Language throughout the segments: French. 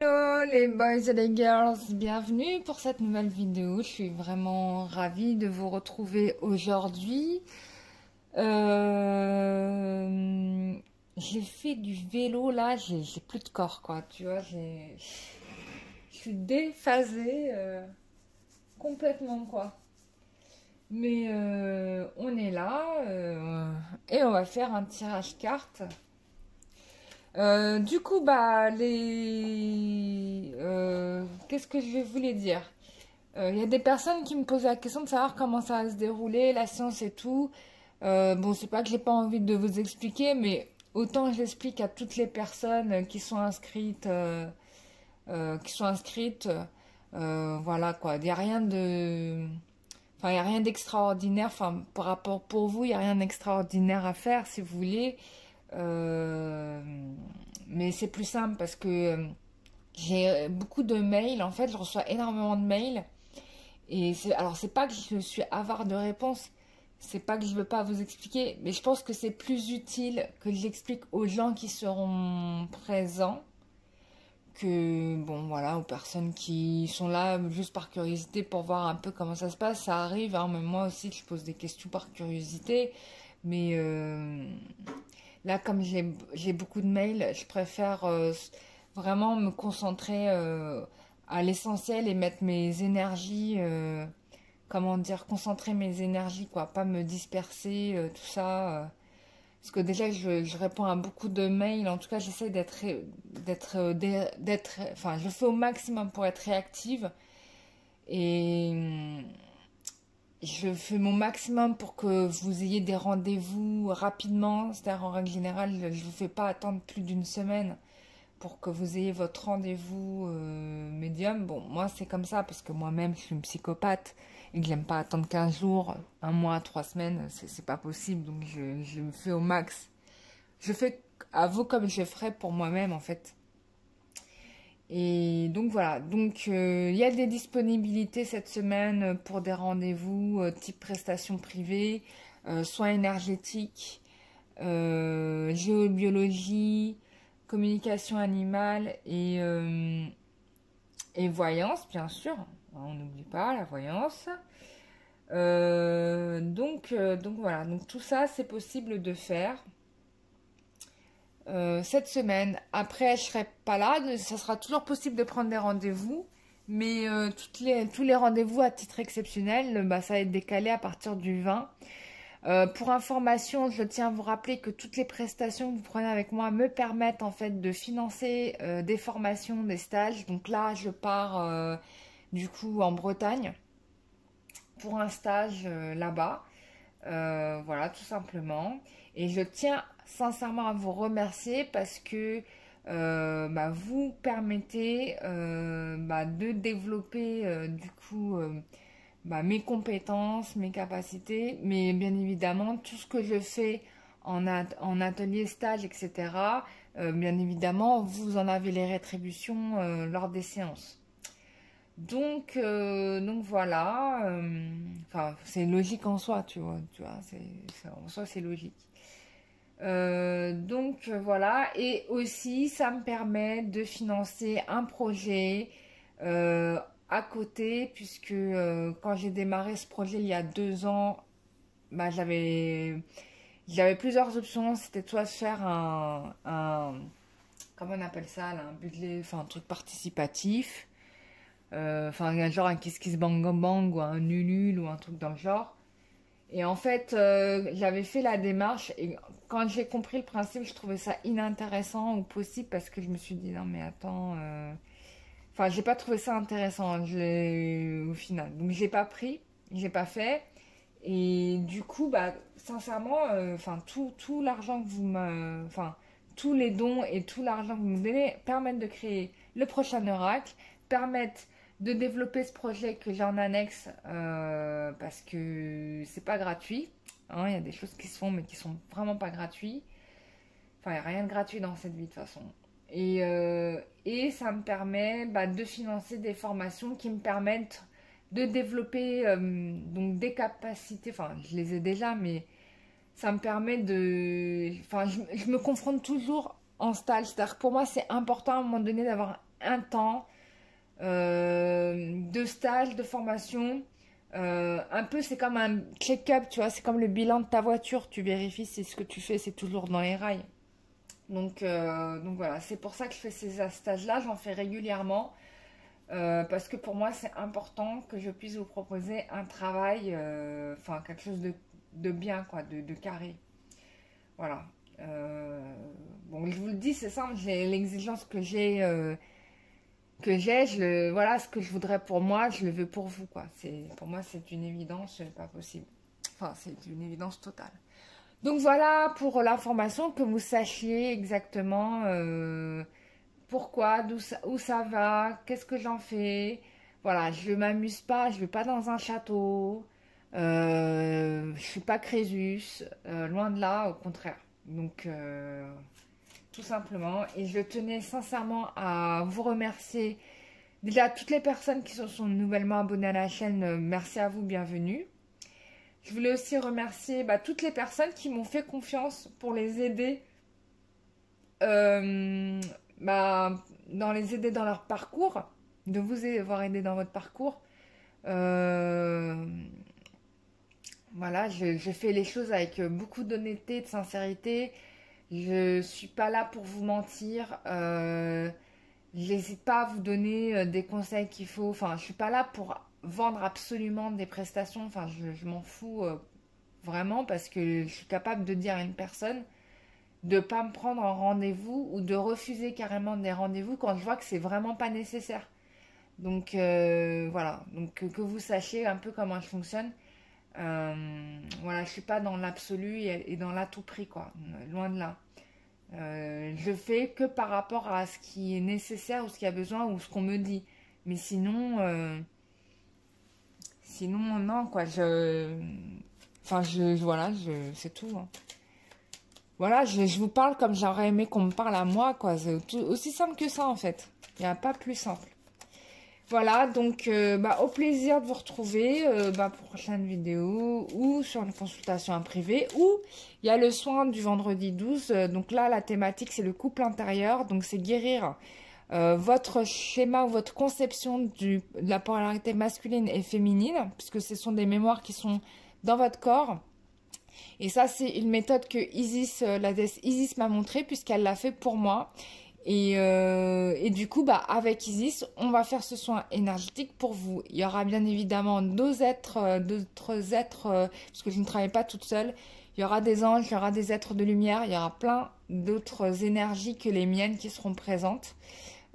Hello les boys et les girls, bienvenue pour cette nouvelle vidéo. Je suis vraiment ravie de vous retrouver aujourd'hui. J'ai fait du vélo là, j'ai plus de corps quoi, tu vois, je suis déphasée complètement quoi. Mais on est là et on va faire un tirage carte. Du coup, qu'est-ce que je vais vous les dire? Il y a des personnes qui me posent la question de savoir comment ça va se dérouler, la science et tout. Bon, c'est pas que j'ai pas envie de vous expliquer, mais autant j'explique à toutes les personnes qui sont inscrites, voilà quoi. Il n'y a rien de, enfin, il y a rien d'extraordinaire. Enfin, par rapport pour vous, il n'y a rien d'extraordinaire à faire si vous voulez. Euh, mais c'est plus simple parce que j'ai beaucoup de mails. En fait, je reçois énormément de mails. Et alors, c'est pas que je suis avare de réponses. C'est pas que je veux pas vous expliquer. Mais je pense que c'est plus utile que j'explique aux gens qui seront présents que, bon, voilà, aux personnes qui sont là juste par curiosité pour voir un peu comment ça se passe. Ça arrive, hein, même moi aussi, je pose des questions par curiosité. Mais là, comme j'ai beaucoup de mails, je préfère vraiment me concentrer à l'essentiel et mettre mes énergies, comment dire, concentrer mes énergies, quoi, pas me disperser, tout ça. Parce que déjà, je réponds à beaucoup de mails. En tout cas, j'essaie enfin, je fais au maximum pour être réactive et je fais mon maximum pour que vous ayez des rendez-vous rapidement. C'est-à-dire, en règle générale, je ne vous fais pas attendre plus d'une semaine pour que vous ayez votre rendez-vous médium. Bon, moi, c'est comme ça parce que moi-même, je suis une psychopathe et que j'aime pas attendre 15 jours, un mois, 3 semaines. C'est pas possible. Donc, je me fais au max. Je fais à vous comme je ferais pour moi-même, en fait. Et donc voilà, donc il y a des disponibilités cette semaine pour des rendez-vous type prestations privées, soins énergétiques, géobiologie, communication animale et voyance, bien sûr. On n'oublie pas la voyance. Donc voilà, donc tout ça c'est possible de faire cette semaine. Après, je serai pas là. Ça sera toujours possible de prendre des rendez-vous. Mais tous les rendez-vous à titre exceptionnel, ça va être décalé à partir du 20. Pour information, je tiens à vous rappeler que toutes les prestations que vous prenez avec moi me permettent en fait de financer des formations, des stages. Donc là, je pars du coup en Bretagne pour un stage là-bas. Voilà, tout simplement. Et je tiens sincèrement à vous remercier parce que vous permettez de développer du coup mes compétences, mes capacités, mais bien évidemment tout ce que je fais en atelier, stage, etc. Bien évidemment, vous en avez les rétributions lors des séances. Donc voilà, enfin c'est logique en soi, tu vois, en soi c'est logique. Voilà, et aussi ça me permet de financer un projet euh, à côté, puisque quand j'ai démarré ce projet il y a 2 ans, j'avais plusieurs options. C'était soit faire comment on appelle ça là, un budget, enfin un truc participatif. Enfin, genre un Kiss Kiss Bang Bang ou un Ulule ou un truc dans le genre. Et en fait, j'avais fait la démarche et quand j'ai compris le principe, je trouvais ça inintéressant ou possible parce que je me suis dit non mais attends, enfin j'ai pas trouvé ça intéressant au final. Donc j'ai pas pris, j'ai pas fait et du coup sincèrement, enfin tout l'argent que enfin tous les dons et tout l'argent que vous me donnez permettent de créer le prochain oracle, permettent de développer ce projet que j'ai en annexe parce que c'est pas gratuit. Hein, il y a des choses qui se font mais qui sont vraiment pas gratuites. Enfin, il n'y a rien de gratuit dans cette vie de toute façon. Et ça me permet de financer des formations qui me permettent de développer donc des capacités. Enfin, je les ai déjà, mais ça me permet de. Enfin, je me confronte toujours en stage. C'est-à-dire que pour moi, c'est important à un moment donné d'avoir un temps de stage, de formation. Un peu, c'est comme un check-up, tu vois, c'est comme le bilan de ta voiture. Tu vérifies si ce que tu fais, c'est toujours dans les rails. Donc voilà, c'est pour ça que je fais ces stages-là. J'en fais régulièrement. Parce que pour moi, c'est important que je puisse vous proposer un travail, enfin quelque chose de bien, quoi, de carré. Voilà. Euh, bon, je vous le dis, c'est simple, j'ai l'exigence voilà, ce que je voudrais pour moi, je le veux pour vous, quoi. Pour moi, c'est une évidence, pas possible. Enfin, c'est une évidence totale. Donc voilà pour l'information, que vous sachiez exactement pourquoi, où ça va, qu'est-ce que j'en fais. Voilà, je ne m'amuse pas, je ne vais pas dans un château, je suis pas Crésus, loin de là, au contraire. Donc, tout simplement. Et je tenais sincèrement à vous remercier. Déjà, toutes les personnes qui se sont nouvellement abonnées à la chaîne, merci à vous, bienvenue. Je voulais aussi remercier toutes les personnes qui m'ont fait confiance pour les aider, euh, dans les aider dans leur parcours, de vous avoir aidé dans votre parcours. Euh, voilà, je fais les choses avec beaucoup d'honnêteté, de sincérité. Je suis pas là pour vous mentir. J'hésite pas à vous donner des conseils qu'il faut. Enfin, je suis pas là pour vendre absolument des prestations. Enfin, je m'en fous vraiment, parce que je suis capable de dire à une personne de pas me prendre en rendez-vous ou de refuser carrément des rendez-vous quand je vois que c'est vraiment pas nécessaire. Donc voilà, donc que vous sachiez un peu comment je fonctionne. Voilà, je suis pas dans l'absolu et dans l'à tout prix, quoi. Loin de là. Je fais que par rapport à ce qui est nécessaire ou ce qui a besoin ou ce qu'on me dit. Mais sinon non, quoi. Enfin, voilà, c'est tout, hein. Voilà, je vous parle comme j'aurais aimé qu'on me parle à moi, quoi. C'est aussi simple que ça, en fait. Il n'y a pas plus simple. Voilà, donc au plaisir de vous retrouver pour prochaine vidéo ou sur une consultation en privé, ou il y a le soin du vendredi 12. Donc là, la thématique, c'est le couple intérieur. Donc c'est guérir votre schéma ou votre conception de la polarité masculine et féminine, puisque ce sont des mémoires qui sont dans votre corps. Et ça, c'est une méthode que Isis, la déesse Isis m'a montrée, puisqu'elle l'a fait pour moi. Et du coup, avec Isis, on va faire ce soin énergétique pour vous. Il y aura bien évidemment d'autres êtres, parce que je ne travaille pas toute seule. Il y aura des anges, il y aura des êtres de lumière, il y aura plein d'autres énergies que les miennes qui seront présentes.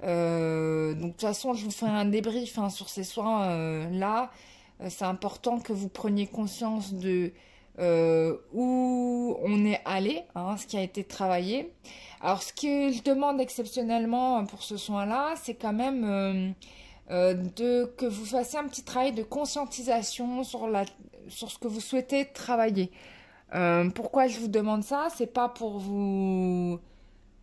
Donc de toute façon, je vous ferai un débrief sur ces soins-là. C'est important que vous preniez conscience de où on est allé, hein, ce qui a été travaillé. Alors, ce que je demande exceptionnellement pour ce soin-là, c'est quand même que vous fassiez un petit travail de conscientisation sur ce que vous souhaitez travailler. Pourquoi je vous demande ça? C'est pas pour vous...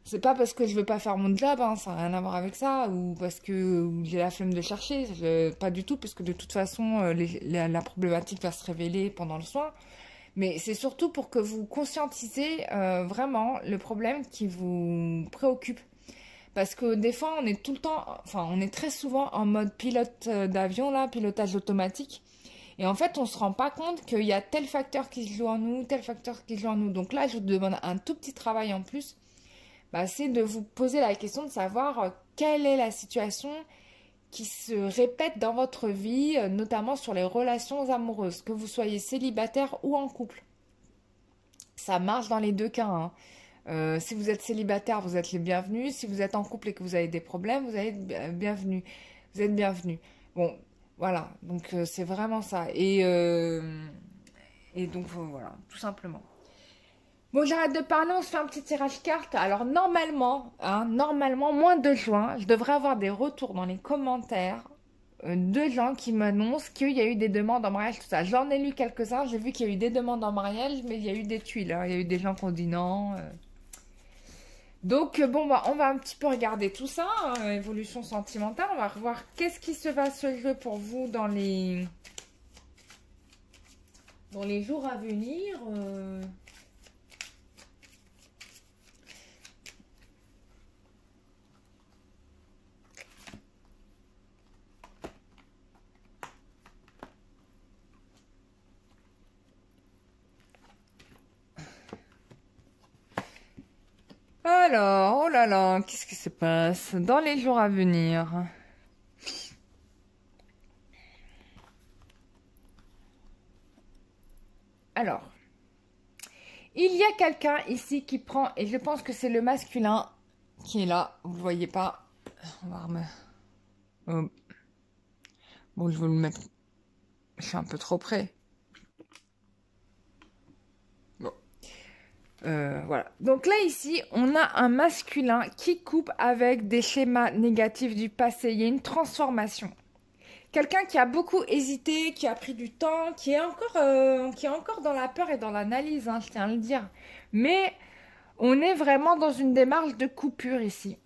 C'est pas parce que je veux pas faire mon job, hein, ça n'a rien à voir avec ça, ou parce que j'ai la flemme de chercher, pas du tout, parce que de toute façon, la problématique va se révéler pendant le soin. Mais c'est surtout pour que vous conscientisez vraiment le problème qui vous préoccupe. Parce que des fois, on est tout le temps, enfin, on est très souvent en mode pilote d'avion, là, pilotage automatique. Et en fait, on se rend pas compte qu'il y a tel facteur qui se joue en nous, tel facteur qui se joue en nous. Donc là, je vous demande un tout petit travail en plus. C'est de vous poser la question de savoir quelle est la situation qui se répète dans votre vie, notamment sur les relations amoureuses, que vous soyez célibataire ou en couple. Ça marche dans les deux cas, hein. Si vous êtes célibataire, vous êtes les bienvenus. Si vous êtes en couple et que vous avez des problèmes, vous êtes bienvenus. Vous êtes bienvenus. Bon, voilà. Donc c'est vraiment ça. Et donc voilà, tout simplement. Bon, j'arrête de parler, on se fait un petit tirage carte. Alors normalement, moins de juin, je devrais avoir des retours dans les commentaires de gens qui m'annoncent qu'il y a eu des demandes en mariage, tout ça. J'en ai lu quelques-uns, j'ai vu qu'il y a eu des demandes en mariage, mais il y a eu des tuiles, hein. Il y a eu des gens qui ont dit non. Donc on va un petit peu regarder tout ça, hein, évolution sentimentale. On va revoir qu'est-ce qui se va se jouer pour vous dans les jours à venir. Alors, oh là là, qu'est-ce qui se passe dans les jours à venir? Alors, il y a quelqu'un ici qui prend, et je pense que c'est le masculin qui est là. Vous le voyez pas? On va remettre. Oh. Bon, je vais le mettre. Je suis un peu trop près. Bon. Voilà. Donc là, ici, on a un masculin qui coupe avec des schémas négatifs du passé. Il y a une transformation. Quelqu'un qui a beaucoup hésité, qui a pris du temps, qui est encore dans la peur et dans l'analyse, hein, je tiens à le dire. Mais on est vraiment dans une démarche de coupure ici.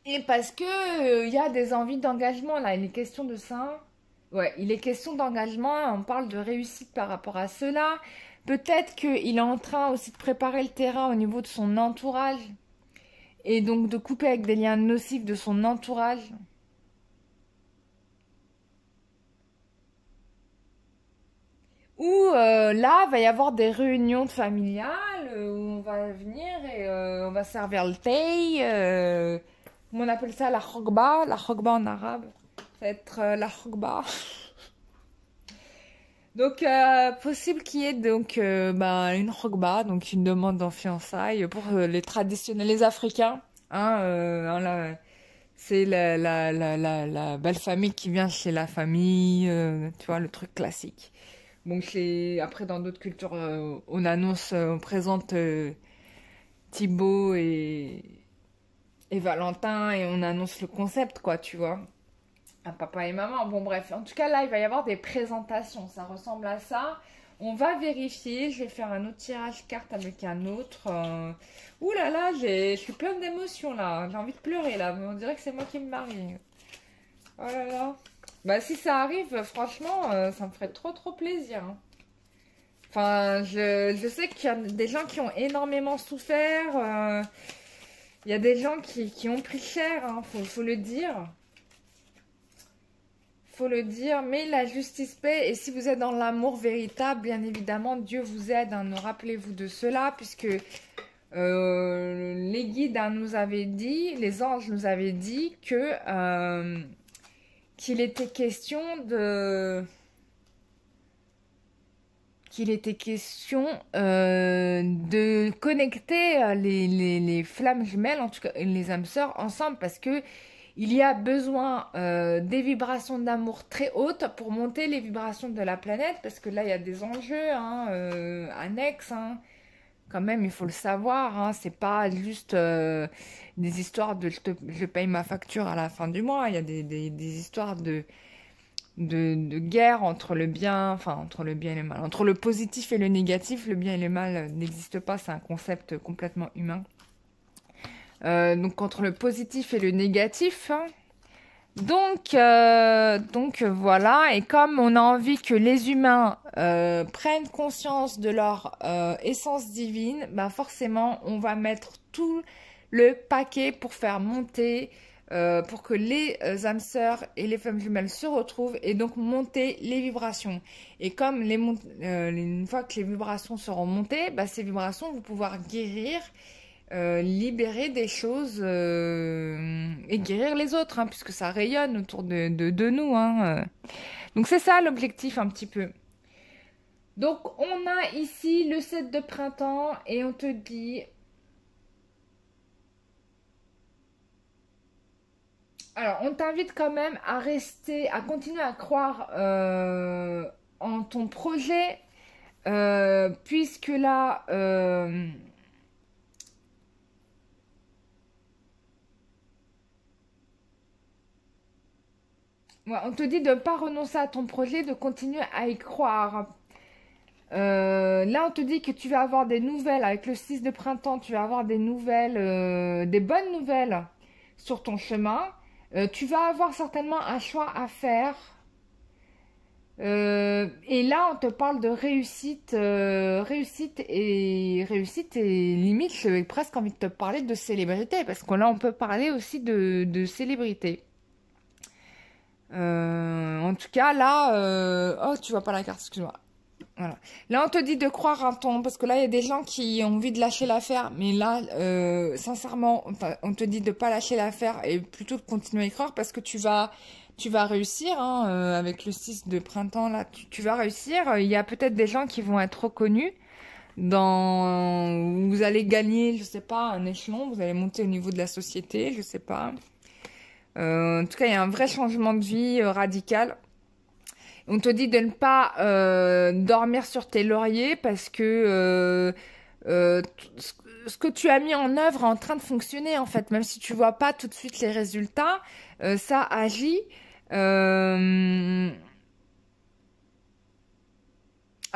Et parce que il y a des envies d'engagement là, il est question de ça. Ouais, il est question d'engagement, on parle de réussite par rapport à cela. Peut-être qu'il est en train aussi de préparer le terrain au niveau de son entourage et donc de couper avec des liens nocifs de son entourage. Ou là, va y avoir des réunions familiales où on va venir et on va servir le thé. Comment on appelle ça? La khogba en arabe. Ça va être la khogba. Donc, possible qu'il y ait donc une khogba, donc une demande en fiançailles pour les traditionnels, les Africains. Hein, c'est la belle famille qui vient chez la famille, tu vois, le truc classique. Bon, après, dans d'autres cultures, on annonce, on présente Thibaut et Valentin et on annonce le concept, quoi, tu vois. Un papa et maman. Bon, bref. En tout cas, là, il va y avoir des présentations. Ça ressemble à ça. On va vérifier. Je vais faire un autre tirage carte avec un autre. Ouh là là, je suis pleine d'émotions, là. J'ai envie de pleurer, là. On dirait que c'est moi qui me marie. Oh là là. Bah, si ça arrive, franchement, ça me ferait trop, trop plaisir, hein. Enfin, je sais qu'il y a des gens qui ont énormément souffert. Il y a des gens qui ont pris cher, hein, faut le dire. Faut le dire, mais la justice paie. Et si vous êtes dans l'amour véritable, bien évidemment, Dieu vous aide, hein. Rappelez-vous de cela, puisque les guides nous avaient dit, les anges nous avaient dit que qu'il était question de connecter les flammes jumelles, en tout cas les âmes sœurs, ensemble, parce que il y a besoin des vibrations d'amour très hautes pour monter les vibrations de la planète, parce que là il y a des enjeux, hein, annexes, hein. Quand même, il faut le savoir, hein, c'est pas juste des histoires de je paye ma facture à la fin du mois. Il y a des histoires de guerre entre le bien, enfin entre le bien et le mal, entre le positif et le négatif. Le bien et le mal n'existent pas, c'est un concept complètement humain. Donc entre le positif et le négatif, hein. Donc voilà, et comme on a envie que les humains prennent conscience de leur essence divine, bah forcément on va mettre tout le paquet pour faire monter, pour que les âmes sœurs et les femmes jumelles se retrouvent et donc monter les vibrations. Et comme une fois que les vibrations seront montées, bah ces vibrations vont pouvoir guérir, libérer des choses et guérir les autres, hein, puisque ça rayonne autour de nous, hein. Donc c'est ça l'objectif un petit peu. Donc on a ici le 7 de printemps et on te dit... Alors on t'invite quand même à rester, à continuer à croire en ton projet, puisque là... ouais, on te dit de ne pas renoncer à ton projet, de continuer à y croire. Là, on te dit que tu vas avoir des nouvelles. Avec le 6 de printemps, tu vas avoir des nouvelles, des bonnes nouvelles sur ton chemin. Tu vas avoir certainement un choix à faire. Et là, on te parle de réussite, réussite et limite, j'ai presque envie de te parler de célébrité, parce que là, on peut parler aussi de célébrité. En tout cas, là... Oh, tu vois pas la carte, excuse-moi. Voilà. Là, on te dit de croire en ton... Parce que là, il y a des gens qui ont envie de lâcher l'affaire. Mais là, sincèrement, on te dit de pas lâcher l'affaire et plutôt de continuer à y croire parce que tu vas réussir. Hein, avec le 6 de printemps, là, tu vas réussir. Il y a peut-être des gens qui vont être reconnus. Vous allez gagner, je sais pas, un échelon. Vous allez monter au niveau de la société, je sais pas. En tout cas, il y a un vrai changement de vie radical. On te dit de ne pas dormir sur tes lauriers parce que ce que tu as mis en œuvre est en train de fonctionner en fait. Même si tu vois pas tout de suite les résultats, ça agit.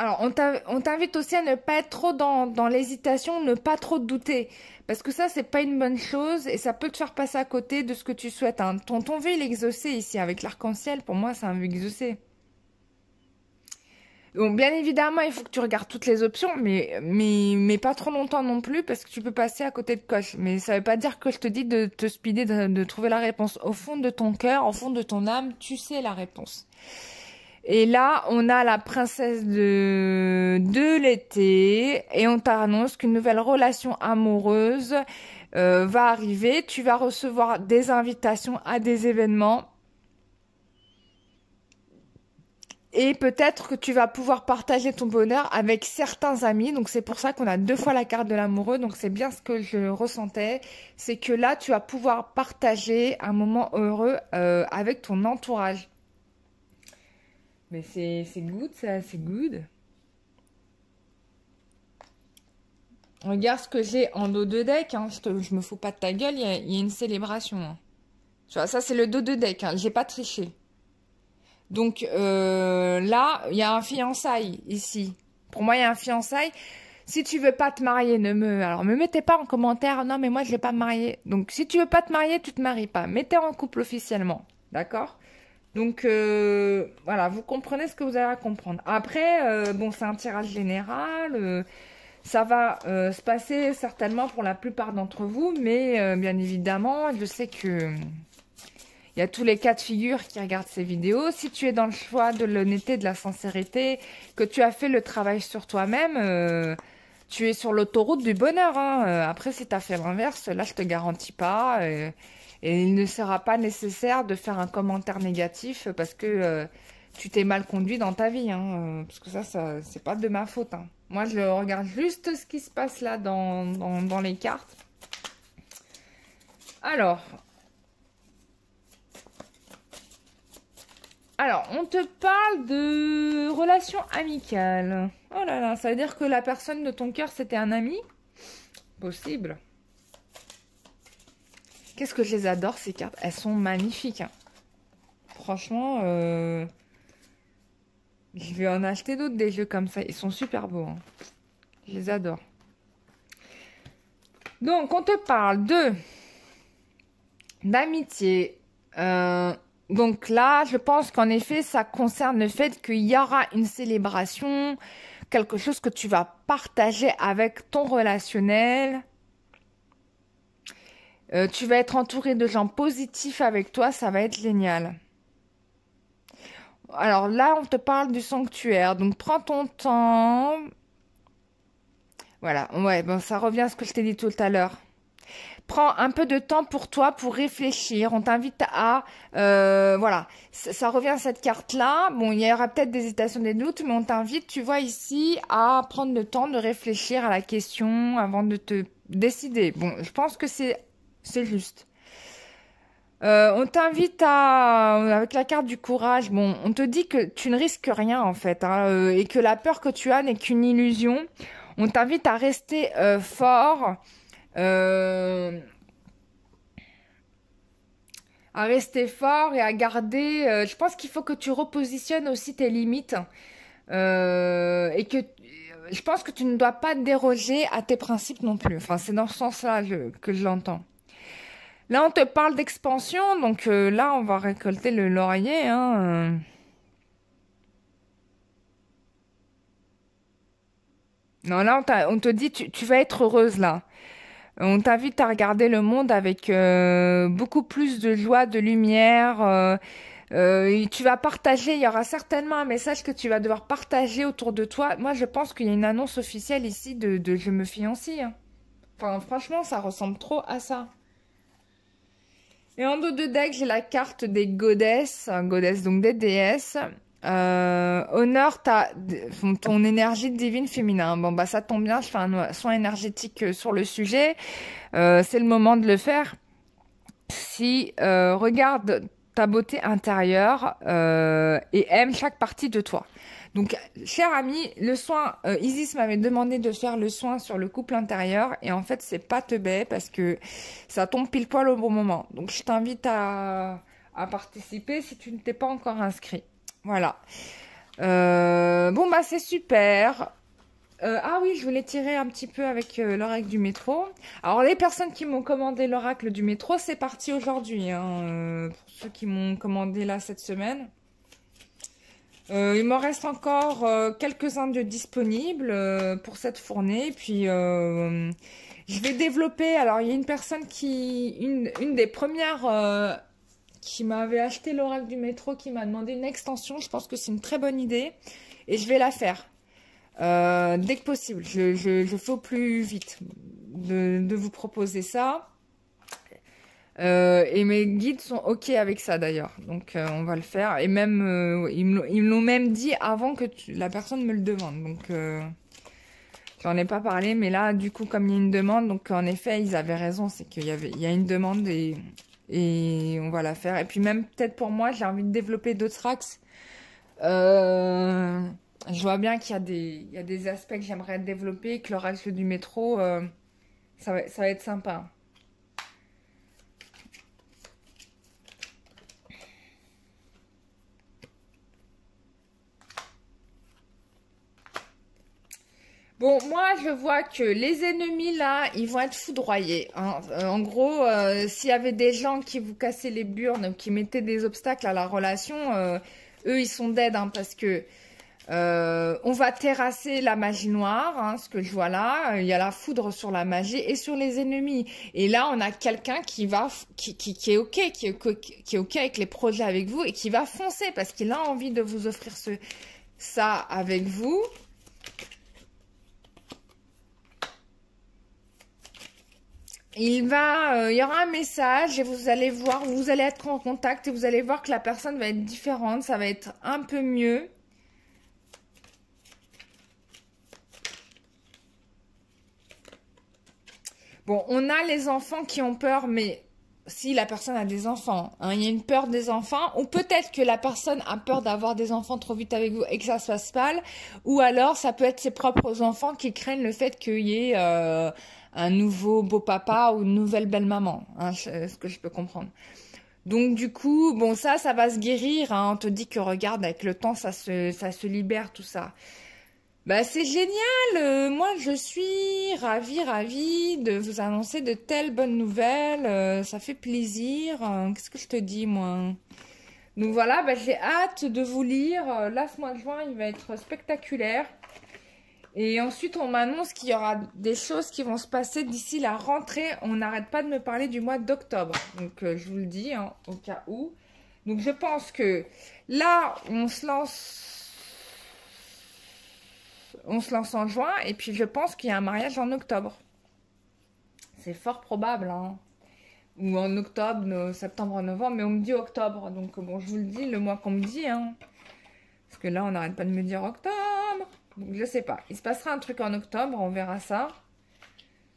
Alors, on t'invite aussi à ne pas être trop dans l'hésitation, ne pas trop douter. Parce que ça, c'est pas une bonne chose et ça peut te faire passer à côté de ce que tu souhaites. Hein. Ton vœu, il est exaucé ici avec l'arc-en-ciel. Pour moi, c'est un vœu exaucé. Bon, bien évidemment, il faut que tu regardes toutes les options, mais pas trop longtemps non plus parce que tu peux passer à côté de coche. Mais ça veut pas dire que je te dis de te speeder, de trouver la réponse. Au fond de ton cœur, au fond de ton âme, tu sais la réponse. Et là, on a la princesse de l'été et on t'annonce qu'une nouvelle relation amoureuse va arriver. Tu vas recevoir des invitations à des événements. Et peut-être que tu vas pouvoir partager ton bonheur avec certains amis. Donc c'est pour ça qu'on a 2 fois la carte de l'amoureux. Donc c'est bien ce que je ressentais. C'est que là, tu vas pouvoir partager un moment heureux avec ton entourage. Mais c'est good ça, c'est good. Regarde ce que j'ai en dos de deck. Hein. Je me fous pas de ta gueule, il y a une célébration. Hein. Tu vois, ça c'est le dos de deck. Hein. J'ai pas triché. Donc là, il y a un fiançailles ici. Pour moi, il y a un fiançailles. Si tu veux pas te marier, alors me mettez pas en commentaire. Non, mais moi je vais pas me marier. Donc si tu veux pas te marier, tu te maries pas. Mettez en couple officiellement, d'accord? Donc voilà, vous comprenez ce que vous avez à comprendre. Après, bon, c'est un tirage général. Ça va se passer certainement pour la plupart d'entre vous, mais bien évidemment, je sais que il y a tous les cas de figure qui regardent ces vidéos. Si tu es dans le choix de l'honnêteté, de la sincérité, que tu as fait le travail sur toi-même, tu es sur l'autoroute du bonheur. Hein. Après, si tu as fait l'inverse, là, je te garantis pas. Et il ne sera pas nécessaire de faire un commentaire négatif parce que tu t'es mal conduit dans ta vie. Hein. Parce que ça c'est pas de ma faute. Hein. Moi, je regarde juste ce qui se passe là dans les cartes. Alors, on te parle de relations amicales. Oh là là, ça veut dire que la personne de ton cœur, c'était un ami? Possible. Qu'est-ce que je les adore, ces cartes. Elles sont magnifiques. Hein. Franchement, je vais en acheter d'autres, des jeux comme ça. Ils sont super beaux. Hein. Je les adore. Donc, on te parle d'amitié. Donc là, je pense qu'en effet, ça concerne le fait qu'il y aura une célébration, quelque chose que tu vas partager avec ton relationnel. Tu vas être entouré de gens positifs avec toi, ça va être génial. Alors là, on te parle du sanctuaire, donc prends ton temps. Voilà, ouais, bon, ça revient à ce que je t'ai dit tout à l'heure. Prends un peu de temps pour toi, pour réfléchir. On t'invite à... voilà, ça revient à cette carte-là. Bon, il y aura peut-être des hésitations, des doutes, mais on t'invite, tu vois, ici, à prendre le temps de réfléchir à la question avant de te décider. Bon, je pense que c'est juste. On t'invite avec la carte du courage, bon, on te dit que tu ne risques rien, en fait, hein, et que la peur que tu as n'est qu'une illusion. On t'invite à rester fort, à et à garder. Je pense qu'il faut que tu repositionnes aussi tes limites et que je pense que tu ne dois pas déroger à tes principes non plus. Enfin, c'est dans ce sens-là que je l'entends. Là, on te parle d'expansion, donc là, on va récolter le laurier. Hein. Non, là, on te dit, tu vas être heureuse, là. On t'invite à regarder le monde avec beaucoup plus de joie, de lumière. Et tu vas partager, il y aura certainement un message que tu vas devoir partager autour de toi. Moi, je pense qu'il y a une annonce officielle ici de je me fiancie, hein. Enfin, franchement, ça ressemble trop à ça. Et en dos de deck, j'ai la carte des goddesses, donc des déesses. Honore ton énergie divine féminin. Bon, bah ça tombe bien, je fais un soin énergétique sur le sujet. C'est le moment de le faire. Si regarde ta beauté intérieure et aime chaque partie de toi. Donc, cher ami, le soin, Isis m'avait demandé de faire le soin sur le couple intérieur et en fait, c'est pas teubé parce que ça tombe pile poil au bon moment. Donc, je t'invite à participer si tu ne t'es pas encore inscrit. Voilà. Bon, bah, c'est super. Ah oui, je voulais tirer un petit peu avec l'oracle du métro. Alors, les personnes qui m'ont commandé l'oracle du métro, c'est parti aujourd'hui, hein, pour ceux qui m'ont commandé là cette semaine. Il m'en reste encore quelques-uns de disponibles pour cette fournée. Puis, je vais développer... Alors, il y a une personne une des premières qui m'avait acheté l'oracle du métro, qui m'a demandé une extension. Je pense que c'est une très bonne idée. Et je vais la faire. Dès que possible. Je fais au plus vite de vous proposer ça. Et mes guides sont OK avec ça d'ailleurs. Donc on va le faire. Et même ils me l'ont même dit avant que la personne me le demande. Donc j'en ai pas parlé, mais là du coup comme il y a une demande, donc en effet ils avaient raison, c'est qu'il y a une demande et on va la faire. Et puis même peut-être pour moi j'ai envie de développer d'autres axes. Je vois bien qu'il y a des aspects que j'aimerais développer, que l'oracle du métro, ça va être sympa. Bon, moi, je vois que les ennemis, là, ils vont être foudroyés, hein. En gros, s'il y avait des gens qui vous cassaient les burnes, qui mettaient des obstacles à la relation, eux, ils sont dead, hein, parce que on va terrasser la magie noire, hein, ce que je vois là. Il y a la foudre sur la magie et sur les ennemis. Et là, on a quelqu'un qui est OK, qui est OK avec les projets avec vous et qui va foncer parce qu'il a envie de vous offrir ça avec vous. Il y aura un message et vous allez voir, vous allez être en contact et vous allez voir que la personne va être différente, ça va être un peu mieux. Bon, on a les enfants qui ont peur, mais si la personne a des enfants, hein, il y a une peur des enfants, ou peut-être que la personne a peur d'avoir des enfants trop vite avec vous et que ça se passe mal, ou alors ça peut être ses propres enfants qui craignent le fait qu'il y ait un nouveau beau papa ou une nouvelle belle maman, hein, ce que je peux comprendre. Donc du coup, bon ça va se guérir, hein, on te dit que regarde, avec le temps, ça se libère tout ça. Bah c'est génial, moi je suis ravie de vous annoncer de telles bonnes nouvelles, ça fait plaisir, qu'est-ce que je te dis moi? Donc voilà, bah, j'ai hâte de vous lire, là ce mois de juin il va être spectaculaire. Et ensuite on m'annonce qu'il y aura des choses qui vont se passer d'ici la rentrée, on n'arrête pas de me parler du mois d'octobre, donc je vous le dis hein, au cas où. Donc je pense que là on se lance en juin et puis je pense qu'il y a un mariage en octobre. C'est fort probable, hein. Ou en octobre, septembre, novembre, mais on me dit octobre. Donc bon, je vous le dis, le mois qu'on me dit, hein. Parce que là, on n'arrête pas de me dire octobre. Donc je sais pas. Il se passera un truc en octobre, on verra ça.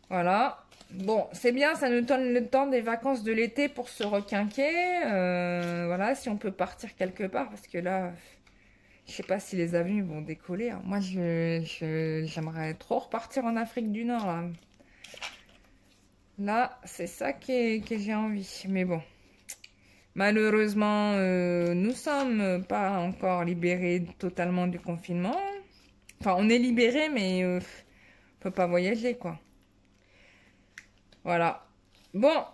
Voilà. Bon, c'est bien, ça nous donne le temps des vacances de l'été pour se requinquer. Voilà, si on peut partir quelque part, parce que là... Je sais pas si les avions vont décoller, hein. Moi, j'aimerais trop repartir en Afrique du Nord, là. Là, c'est ça que j'ai envie. Mais bon, malheureusement, nous sommes pas encore libérés totalement du confinement. Enfin, on est libérés, mais on peut pas voyager, quoi. Voilà. Bon.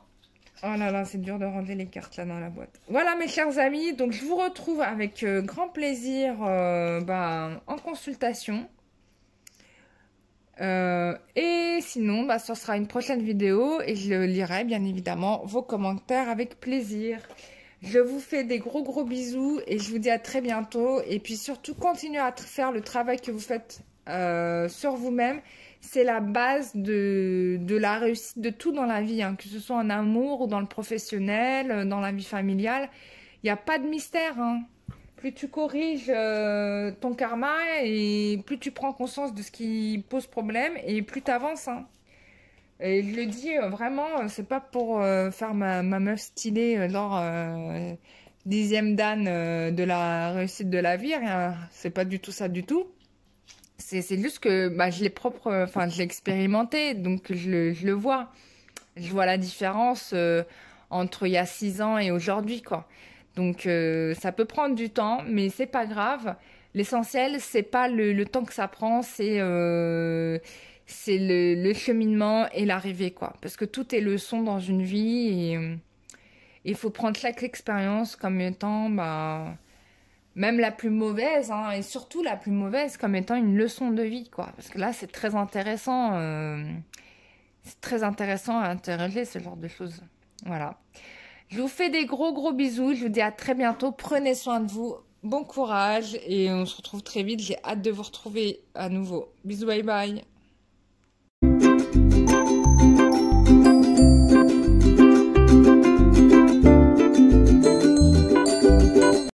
Oh là là, c'est dur de ranger les cartes là dans la boîte. Voilà mes chers amis, donc je vous retrouve avec grand plaisir en consultation. Et sinon, ce sera une prochaine vidéo et je lirai bien évidemment vos commentaires avec plaisir. Je vous fais des gros bisous et je vous dis à très bientôt. Et puis surtout, continuez à faire le travail que vous faites sur vous-même. C'est la base de la réussite de tout dans la vie, hein, que ce soit en amour ou dans le professionnel, dans la vie familiale. Il n'y a pas de mystère, hein. Plus tu corriges ton karma et plus tu prends conscience de ce qui pose problème et plus tu avances, hein. Et je le dis vraiment, c'est pas pour faire ma meuf stylée lors 10e dan de la réussite de la vie, rien. C'est pas du tout ça du tout. C'est juste que bah, je l'ai enfin je l'ai expérimenté, donc je le vois. Je vois la différence entre il y a 6 ans et aujourd'hui, quoi. Donc ça peut prendre du temps, mais c'est pas grave. L'essentiel, c'est pas le temps que ça prend, c'est le cheminement et l'arrivée, quoi. Parce que tout est leçon dans une vie et il faut prendre chaque expérience comme étant, bah, même la plus mauvaise, hein, et surtout la plus mauvaise comme étant une leçon de vie, quoi. Parce que là, c'est très intéressant à interroger ce genre de choses. Voilà. Je vous fais des gros bisous. Je vous dis à très bientôt. Prenez soin de vous. Bon courage et on se retrouve très vite. J'ai hâte de vous retrouver à nouveau. Bisous, bye bye.